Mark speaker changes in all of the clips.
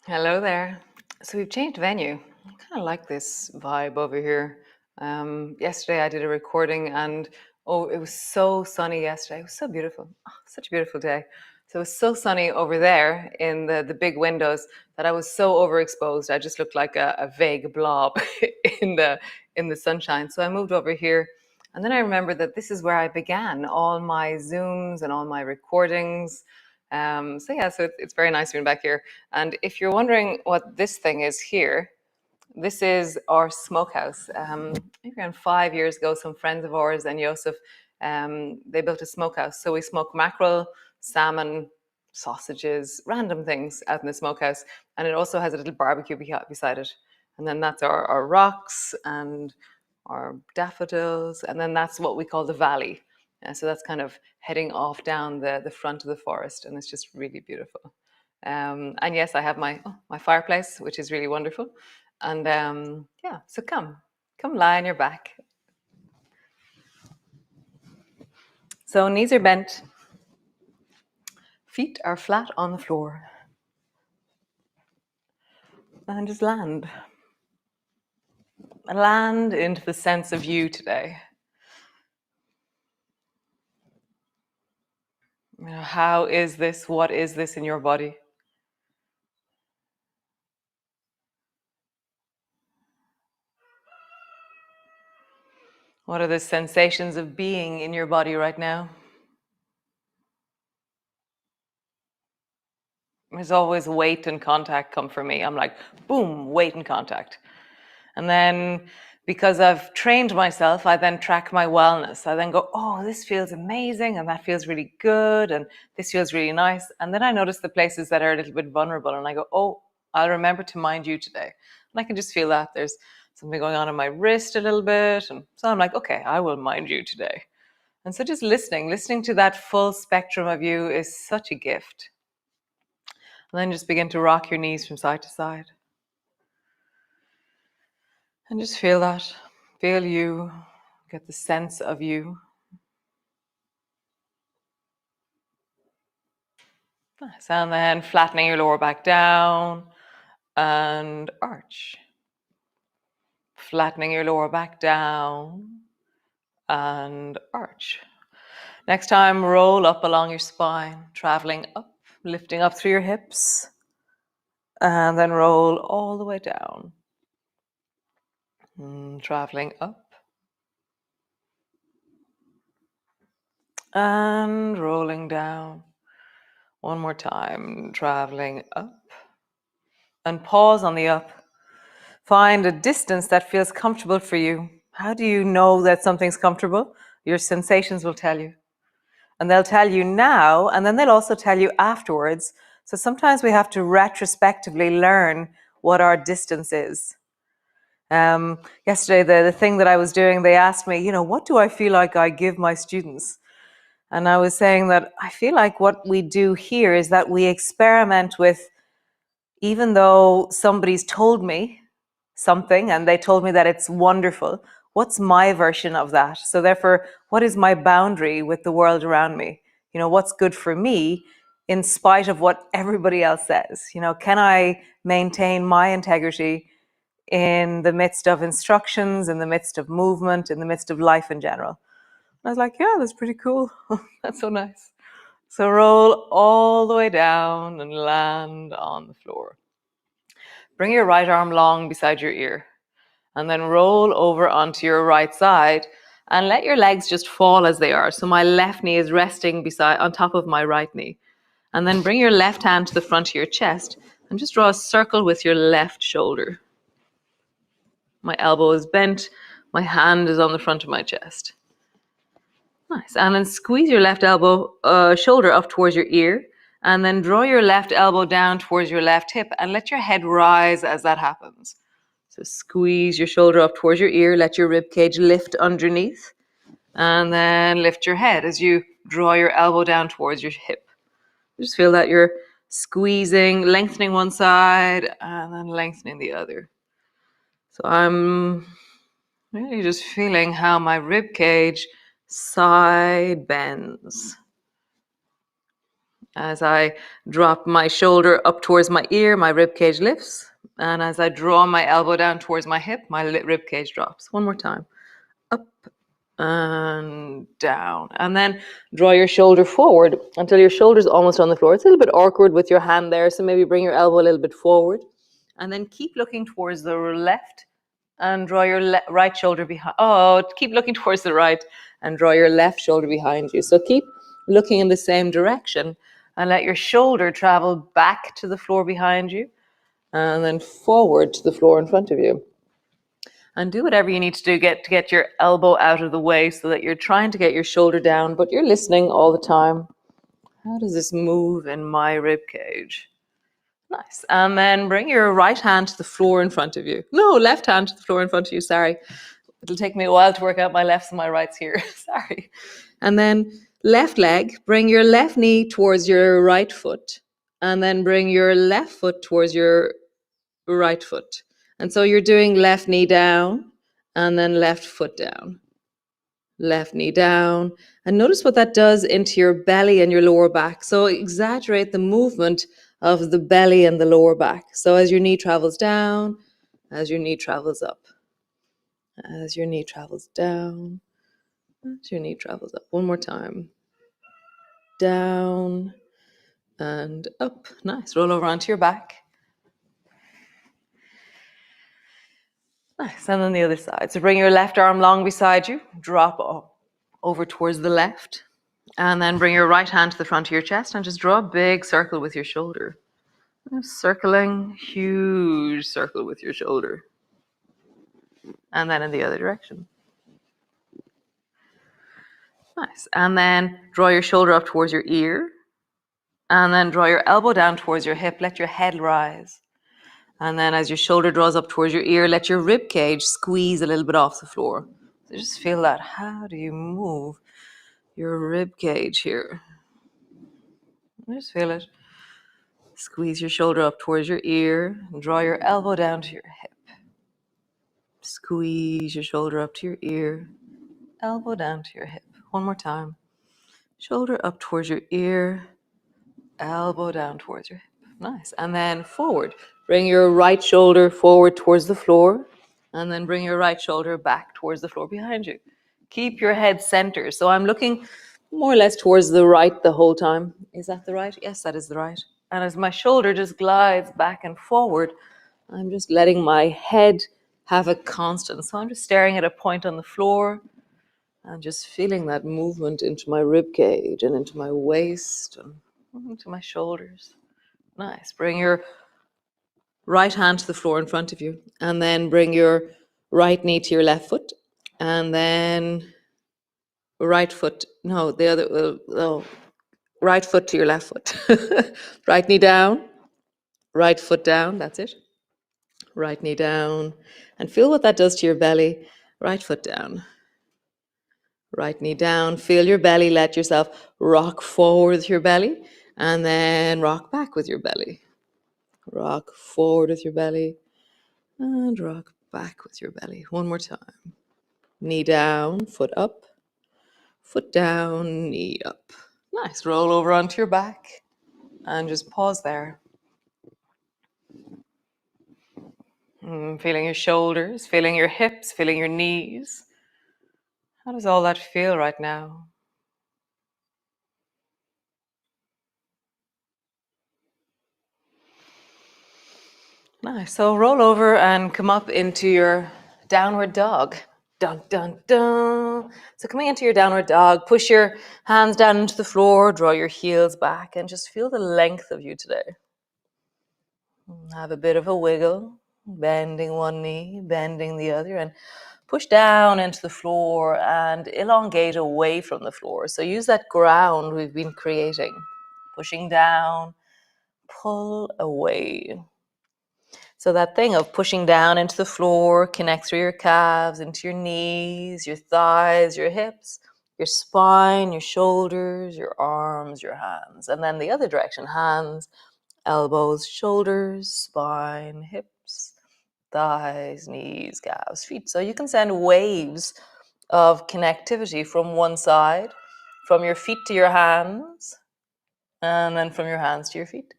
Speaker 1: Hello there. So we've changed venue. I kind of like this vibe over here. Yesterday I did a recording and it was so sunny yesterday. It was so beautiful. Oh, such a beautiful day. So it was so sunny over there in the big windows that I was so overexposed. I just looked like a vague blob in the sunshine. So I moved over here, and then I remembered that this is where I began all my Zooms and all my recordings. So it's very nice being back here. And if you're wondering what this thing is here, this is our smokehouse. Maybe around 5 years ago, some friends of ours and Joseph, they built a smokehouse. So we smoke mackerel, salmon, sausages, random things out in the smokehouse. And it also has a little barbecue beside it. And then that's our rocks and our daffodils. And then that's what we call the valley. So that's kind of heading off down the front of the forest. And it's just really beautiful. And yes, I have my fireplace, which is really wonderful. And yeah, so come lie on your back. So knees are bent, feet are flat on the floor, and just land. Land into the sense of you today. How is this? What is this in your body? What are the sensations of being in your body right now? There's always weight and contact come for me. I'm like, boom, weight and contact. And then because I've trained myself, I then track my wellness. I then go, oh, this feels amazing, and that feels really good, and this feels really nice. And then I notice the places that are a little bit vulnerable, and I go, oh, I'll remember to mind you today. And I can just feel that there's something going on in my wrist a little bit. And so I'm like, okay, I will mind you today. And so just listening to that full spectrum of you is such a gift. And then just begin to rock your knees from side to side. And just feel that. Feel you. Get the sense of you. Nice. And then flattening your lower back down and arch. Flattening your lower back down and arch. Next time, roll up along your spine, traveling up, lifting up through your hips, and then roll all the way down. Traveling up and rolling down. One more time, traveling up, and pause on the up. Find a distance that feels comfortable for you. How do you know that something's comfortable? Your sensations will tell you. And they'll tell you now, and then they'll also tell you afterwards. So sometimes we have to retrospectively learn what our distance is. Yesterday, the thing that I was doing, they asked me, what do I feel like I give my students? And I was saying that I feel like what we do here is that we experiment with, even though somebody's told me something and they told me that it's wonderful, what's my version of that? So therefore, what is my boundary with the world around me? What's good for me in spite of what everybody else says? Can I maintain my integrity in the midst of instructions, in the midst of movement, in the midst of life in general? And I was like, yeah, that's pretty cool. That's so nice. So roll all the way down and land on the floor. Bring your right arm long beside your ear, and then roll over onto your right side and let your legs just fall as they are. So my left knee is resting on top of my right knee. And then bring your left hand to the front of your chest and just draw a circle with your left shoulder. My elbow is bent. My hand is on the front of my chest. Nice. And then squeeze your left shoulder up towards your ear, and then draw your left elbow down towards your left hip and let your head rise as that happens. So squeeze your shoulder up towards your ear, let your rib cage lift underneath, and then lift your head as you draw your elbow down towards your hip. Just feel that you're squeezing, lengthening one side and then lengthening the other. So I'm really just feeling how my rib cage side bends. As I drop my shoulder up towards my ear, my rib cage lifts. And as I draw my elbow down towards my hip, my rib cage drops. One more time. Up and down. And then draw your shoulder forward until your shoulder's almost on the floor. It's a little bit awkward with your hand there, so maybe bring your elbow a little bit forward. And then keep looking towards the left and draw your right shoulder behind. Oh, keep looking towards the right and draw your left shoulder behind you. So keep looking in the same direction and let your shoulder travel back to the floor behind you and then forward to the floor in front of you. And do whatever you need to do to get your elbow out of the way so that you're trying to get your shoulder down, but you're listening all the time. How does this move in my rib cage? Nice. And then bring your right hand to the floor in front of you. No, left hand to the floor in front of you. Sorry. It'll take me a while to work out my lefts and my rights here. Sorry. And then left leg, bring your left knee towards your right foot. And then bring your left foot towards your right foot. And so you're doing left knee down and then left foot down. Left knee down. And notice what that does into your belly and your lower back. So exaggerate the movement of the belly and the lower back. So as your knee travels down, as your knee travels up, as your knee travels down, as your knee travels up. One more time. Down and up. Nice. Roll over onto your back. Nice. And then the other side. So bring your left arm long beside you. Drop over towards the left. And then bring your right hand to the front of your chest and just draw a big circle with your shoulder. Circling, huge circle with your shoulder. And then in the other direction. Nice. And then draw your shoulder up towards your ear. And then draw your elbow down towards your hip. Let your head rise. And then as your shoulder draws up towards your ear, let your rib cage squeeze a little bit off the floor. So just feel that. How do you move your rib cage here? Just feel it. Squeeze your shoulder up towards your ear. And draw your elbow down to your hip. Squeeze your shoulder up to your ear. Elbow down to your hip. One more time. Shoulder up towards your ear. Elbow down towards your hip. Nice. And then forward. Bring your right shoulder forward towards the floor. And then bring your right shoulder back towards the floor behind you. Keep your head centered. So I'm looking more or less towards the right the whole time. Is that the right? Yes, that is the right. And as my shoulder just glides back and forward, I'm just letting my head have a constant. So I'm just staring at a point on the floor and just feeling that movement into my rib cage and into my waist and into my shoulders. Nice. Bring your right hand to the floor in front of you. And then bring your right knee to your left foot. And then right foot, no, the other, no, right foot to your left foot. Right knee down, right foot down, that's it. Right knee down. And feel what that does to your belly. Right foot down. Right knee down. Feel your belly. Let yourself rock forward with your belly. And then rock back with your belly. Rock forward with your belly. And rock back with your belly. One more time. Knee down, foot up. Foot down, knee up. Nice. Roll over onto your back. And just pause there. Feeling your shoulders, feeling your hips, feeling your knees. How does all that feel right now? Nice. So roll over and come up into your downward dog. Dun, dun, dun. So coming into your downward dog, push your hands down into the floor, draw your heels back, and just feel the length of you today. Have a bit of a wiggle, bending one knee, bending the other, and push down into the floor and elongate away from the floor. So use that ground we've been creating. Pushing down, pull away. So that thing of pushing down into the floor, connect through your calves, into your knees, your thighs, your hips, your spine, your shoulders, your arms, your hands. And then the other direction, hands, elbows, shoulders, spine, hips, thighs, knees, calves, feet. So you can send waves of connectivity from one side, from your feet to your hands, And then from your hands to your feet.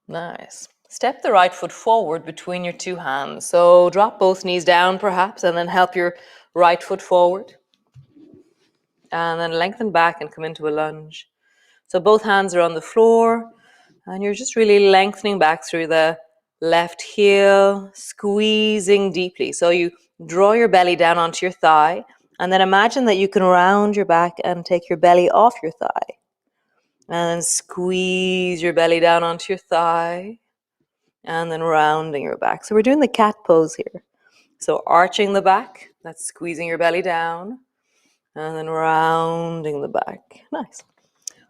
Speaker 1: Nice. Step the right foot forward between your two hands. So drop both knees down perhaps, and then help your right foot forward. And then lengthen back and come into a lunge. So both hands are on the floor, and you're just really lengthening back through the left heel, squeezing deeply. So you draw your belly down onto your thigh, and then imagine that you can round your back and take your belly off your thigh. And then squeeze your belly down onto your thigh, and then rounding your back. So we're doing the cat pose here. So arching the back, that's squeezing your belly down, and then rounding the back. Nice.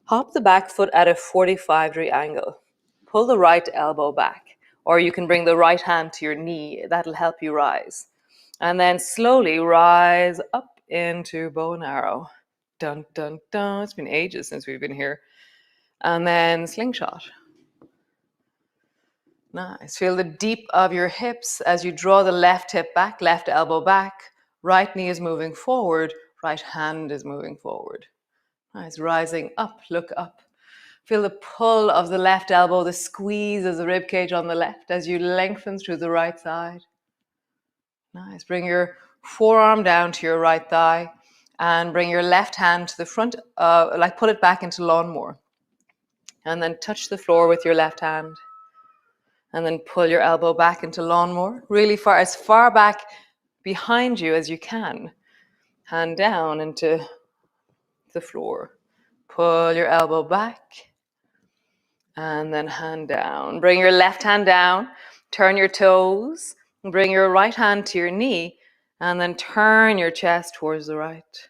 Speaker 1: Hop the back foot at a 45-degree angle. Pull the right elbow back, or you can bring the right hand to your knee. That'll help you rise. And then slowly rise up into bow and arrow. Dun, dun, dun. It's been ages since we've been here. And then slingshot. Nice. Feel the deep of your hips as you draw the left hip back, left elbow back. Right knee is moving forward. Right hand is moving forward. Nice. Rising up, look up. Feel the pull of the left elbow, the squeeze of the rib cage on the left as you lengthen through the right side. Nice. Bring your forearm down to your right thigh and bring your left hand to the front, like pull it back into lawnmower. And then touch the floor with your left hand. And then pull your elbow back into lawnmower, really far, as far back behind you as you can. Hand down into the floor. Pull your elbow back. And then hand down. Bring your left hand down, turn your toes, bring your right hand to your knee, and then turn your chest towards the right.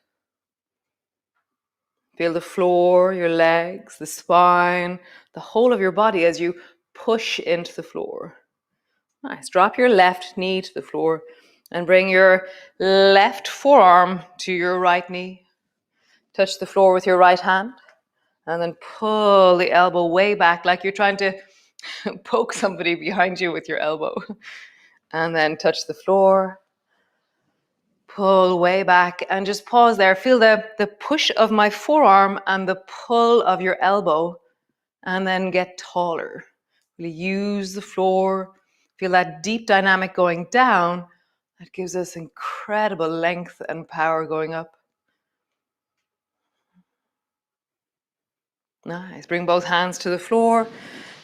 Speaker 1: Feel the floor, your legs, the spine, the whole of your body as you push into the floor. Nice. Drop your left knee to the floor and bring your left forearm to your right knee. Touch the floor with your right hand. And then pull the elbow way back like you're trying to poke somebody behind you with your elbow. And then touch the floor. Pull way back and just pause there. Feel the push of my forearm and the pull of your elbow. And then get taller. Really use the floor. Feel that deep dynamic going down. That gives us incredible length and power going up. Nice. Bring both hands to the floor.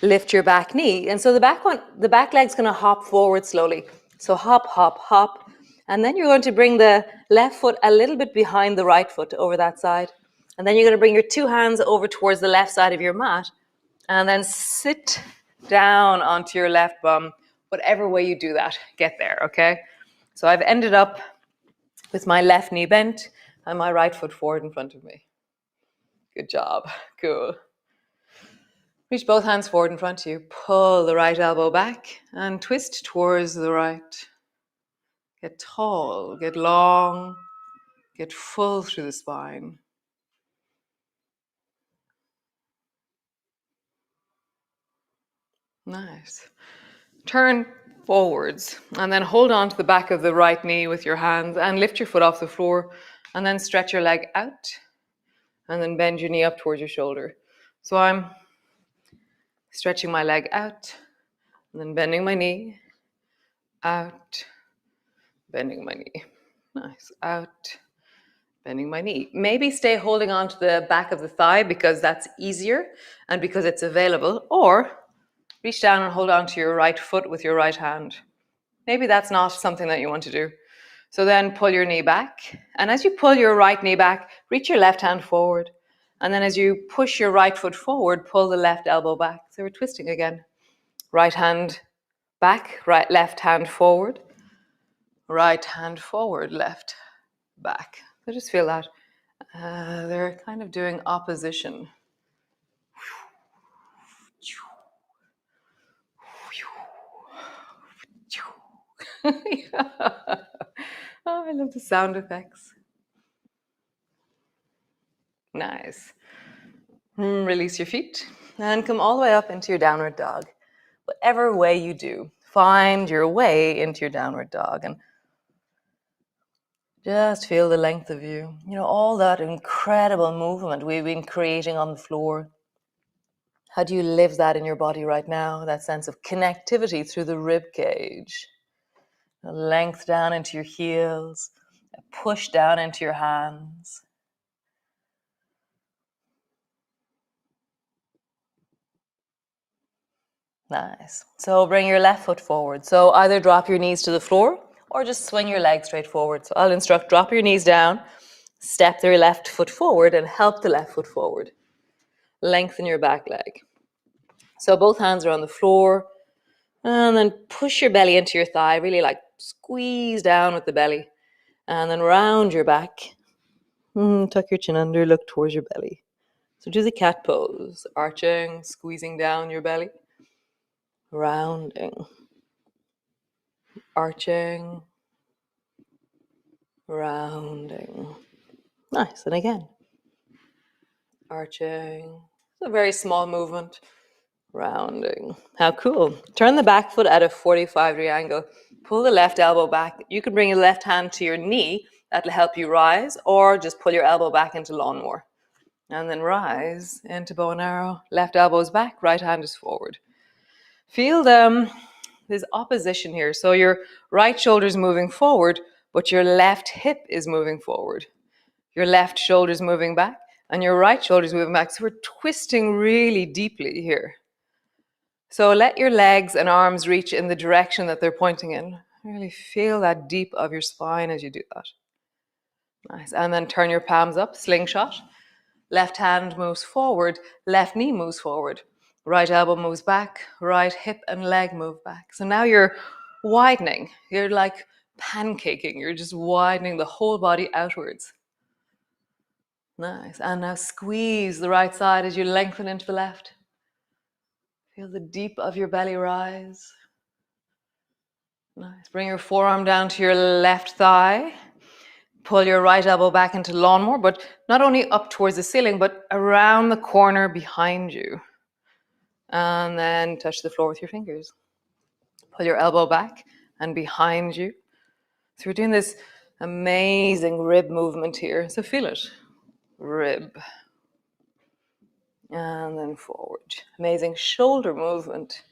Speaker 1: Lift your back knee. And so the back leg's going to hop forward slowly. So hop, hop, hop. And then you're going to bring the left foot a little bit behind the right foot over that side. And then you're going to bring your two hands over towards the left side of your mat. And then sit down onto your left bum. Whatever way you do that, get there, okay? So I've ended up with my left knee bent and my right foot forward in front of me. Good job. Cool. Reach both hands forward in front of you. Pull the right elbow back and twist towards the right. Get tall, get long, get full through the spine. Nice. Turn forwards and then hold on to the back of the right knee with your hands and lift your foot off the floor and then stretch your leg out and then bend your knee up towards your shoulder. So I'm stretching my leg out and then bending my knee, out, bending my knee. Nice. Out, bending my knee. Maybe stay holding on to the back of the thigh because that's easier and because it's available, or reach down and hold on to your right foot with your right hand. Maybe that's not something that you want to do. So then pull your knee back. And as you pull your right knee back, reach your left hand forward. And then as you push your right foot forward, pull the left elbow back. So we're twisting again. Right hand back, left hand forward. Right hand forward, left back. So just feel that. They're kind of doing opposition. Oh, I love the sound effects. Nice. Release your feet and come all the way up into your downward dog. Whatever way you do, find your way into your downward dog and Just feel the length of you. All that incredible movement we've been creating on the floor. How do you live that in your body right now? That sense of connectivity through the rib cage. A length down into your heels. A push down into your hands. Nice. So bring your left foot forward. So either drop your knees to the floor or just swing your legs straight forward. So I'll instruct, drop your knees down, step your left foot forward and help the left foot forward. Lengthen your back leg. So both hands are on the floor and then push your belly into your thigh, really like squeeze down with the belly and then round your back. Tuck your chin under, look towards your belly. So do the cat pose, arching, squeezing down your belly, rounding, arching, rounding. Nice. And again, arching. It's a very small movement. Rounding. How cool. Turn the back foot at a 45-degree angle. Pull the left elbow back. You can bring your left hand to your knee. That'll help you rise, or just pull your elbow back into lawnmower. And then rise into bow and arrow. Left elbow is back, right hand is forward. Feel there's opposition here. So your right shoulder is moving forward, but your left hip is moving forward. Your left shoulder is moving back, and your right shoulder is moving back. So we're twisting really deeply here. So let your legs and arms reach in the direction that they're pointing in. Really feel that deep of your spine as you do that. Nice. And then turn your palms up, slingshot. Left hand moves forward, left knee moves forward. Right elbow moves back, right hip and leg move back. So now you're widening. You're like pancaking. You're just widening the whole body outwards. Nice. And now squeeze the right side as you lengthen into the left. Feel the deep of your belly rise. Nice. Bring your forearm down to your left thigh. Pull your right elbow back into lawnmower, but not only up towards the ceiling, but around the corner behind you. And then touch the floor with your fingers. Pull your elbow back and behind you. So we're doing this amazing rib movement here. So feel it. Rib. And then forward. Amazing shoulder movement.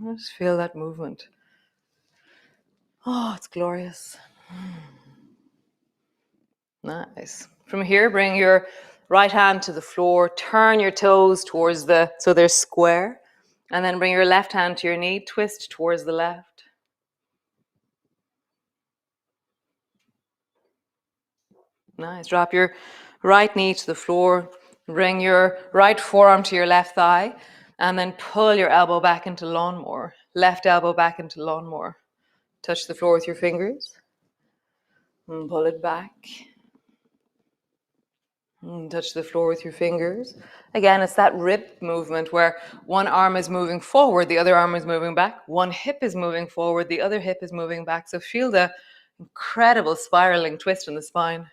Speaker 1: Just feel that movement. Oh, it's glorious. Nice. From here, bring your right hand to the floor. Turn your toes towards so they're square. And then bring your left hand to your knee. Twist towards the left. Nice. Drop your right knee to the floor. Bring your right forearm to your left thigh. And then pull your elbow back into lawnmower. Left elbow back into lawnmower. Touch the floor with your fingers. And pull it back. And touch the floor with your fingers. Again, it's that rib movement where one arm is moving forward, the other arm is moving back. One hip is moving forward, the other hip is moving back. So feel the incredible spiraling twist in the spine.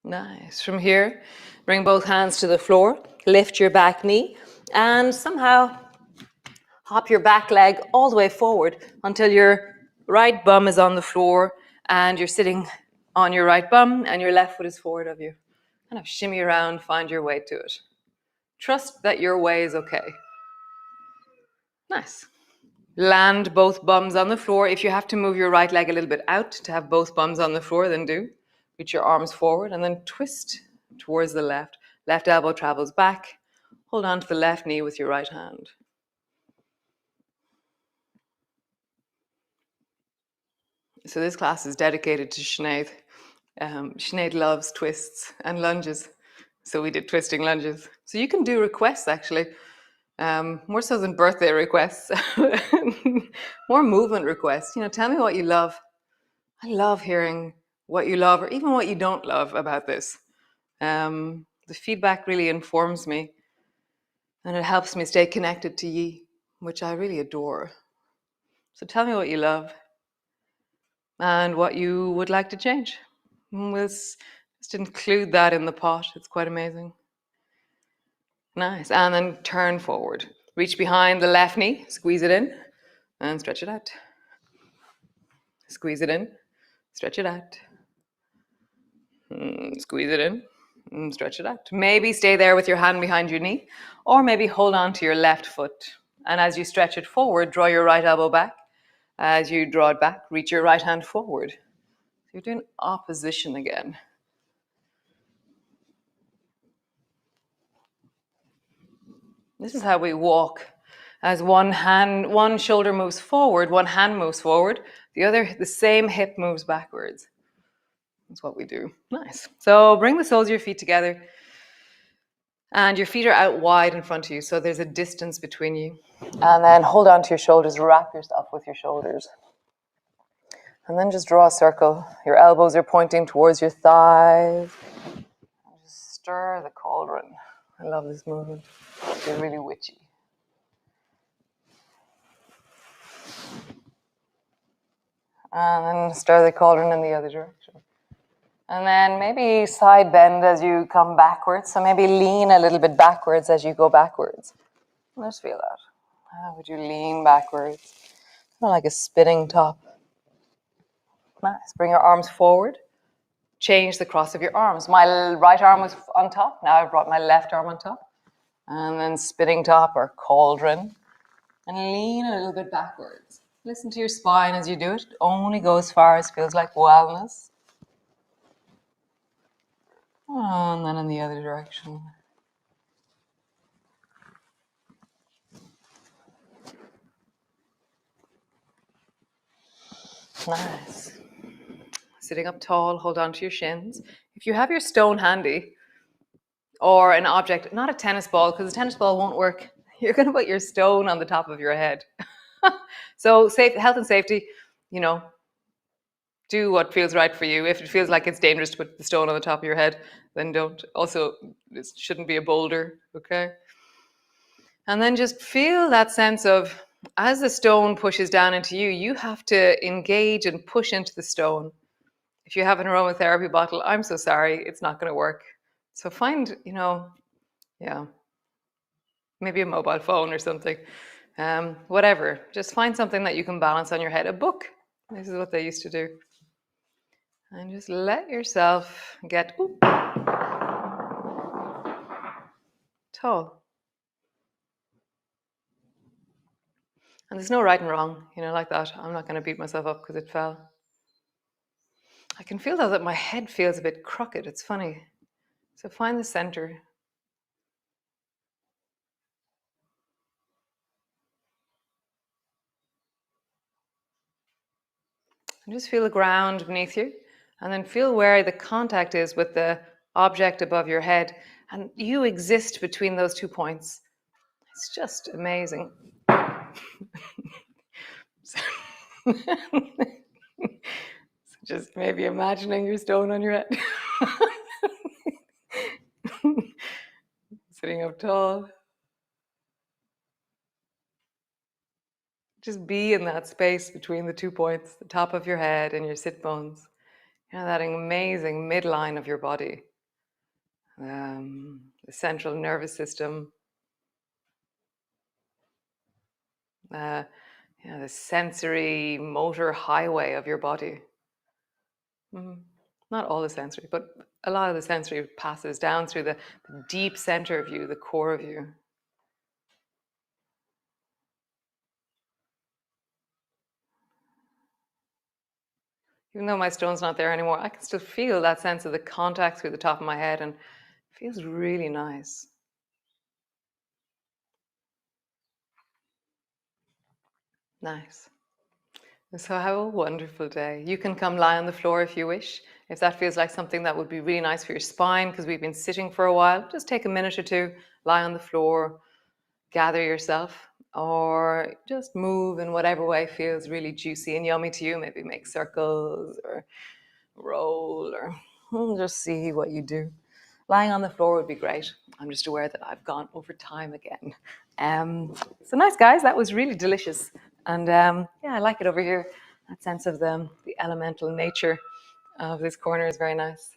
Speaker 1: Nice. From here, bring both hands to the floor, lift your back knee, and somehow hop your back leg all the way forward until your right bum is on the floor and you're sitting on your right bum and your left foot is forward of you. Kind of shimmy around, find your way to it. Trust that your way is okay. Nice. Land both bums on the floor. If you have to move your right leg a little bit out to have both bums on the floor, then do. Reach your arms forward and then twist towards the left. Left elbow travels back. Hold on to the left knee with your right hand. So this class is dedicated to Sinead. Sinead loves twists and lunges. So we did twisting lunges. So you can do requests actually. More so than birthday requests. More movement requests. Tell me what you love. I love hearing what you love or even what you don't love about this. The feedback really informs me and it helps me stay connected to ye, which I really adore. So tell me what you love and what you would like to change. We'll Just include that in the pot. It's quite amazing. Nice. And then turn forward. Reach behind the left knee, squeeze it in, and stretch it out. Squeeze it in, stretch it out. Squeeze it in, and stretch it out. Maybe stay there with your hand behind your knee, or maybe hold on to your left foot. And as you stretch it forward, draw your right elbow back. As you draw it back, reach your right hand forward. You're doing opposition again. This is how we walk. As one shoulder moves forward, one hand moves forward, the same hip moves backwards. That's what we do. Nice. So bring the soles of your feet together, and your feet are out wide in front of you, so there's a distance between you. And then hold on to your shoulders, wrap yourself with your shoulders. And then just draw a circle. Your elbows are pointing towards your thighs. And just stir the cauldron. I love this movement. It's really witchy. And then stir the cauldron in the other direction. And then maybe side bend as you come backwards. So maybe lean a little bit backwards as you go backwards. Let's feel that. How would you lean backwards? Kind of like a spinning top. Nice. Bring your arms forward. Change the cross of your arms. My right arm was on top. Now I've brought my left arm on top. And then spinning top or cauldron. And lean a little bit backwards. Listen to your spine as you do it. Only go as far as feels like wellness. And then in the other direction. Nice. Sitting up tall, hold on to your shins. If you have your stone handy, or an object, not a tennis ball, because a tennis ball won't work, you're going to put your stone on the top of your head. So health and safety, do what feels right for you. If it feels like it's dangerous to put the stone on the top of your head, then don't. Also, this shouldn't be a boulder, okay? And then just feel that sense of, as the stone pushes down into you, you have to engage and push into the stone. If you have an aromatherapy bottle, I'm so sorry, it's not going to work. So find, maybe a mobile phone or something. Whatever. Just find something that you can balance on your head. A book. This is what they used to do. And just let yourself get tall. And there's no right and wrong, like that. I'm not going to beat myself up because it fell. I can feel though that my head feels a bit crooked. It's funny. So find the center. And just feel the ground beneath you. And then feel where the contact is with the object above your head. And you exist between those 2 points. It's just amazing. So just maybe imagining your stone on your head. Sitting up tall. Just be in that space between the 2 points, the top of your head and your sit bones. That amazing midline of your body. The central nervous system. The sensory motor highway of your body. Not all the sensory, but a lot of the sensory passes down through the deep center of you, the core of you. Even though my stone's not there anymore, I can still feel that sense of the contact through the top of my head, and it feels really nice. Nice. So have a wonderful day. You can come lie on the floor if you wish. If that feels like something that would be really nice for your spine, because we've been sitting for a while, just take a minute or two, lie on the floor, gather yourself, or just move in whatever way feels really juicy and yummy to you. Maybe make circles or roll, or just see what you do. Lying on the floor would be great. I'm just aware that I've gone over time again. So nice, guys. That was really delicious. And I like it over here. That sense of the elemental nature of this corner is very nice.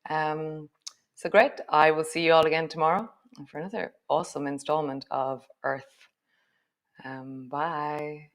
Speaker 1: So great. I will see you all again tomorrow for another awesome installment of Earth. Bye.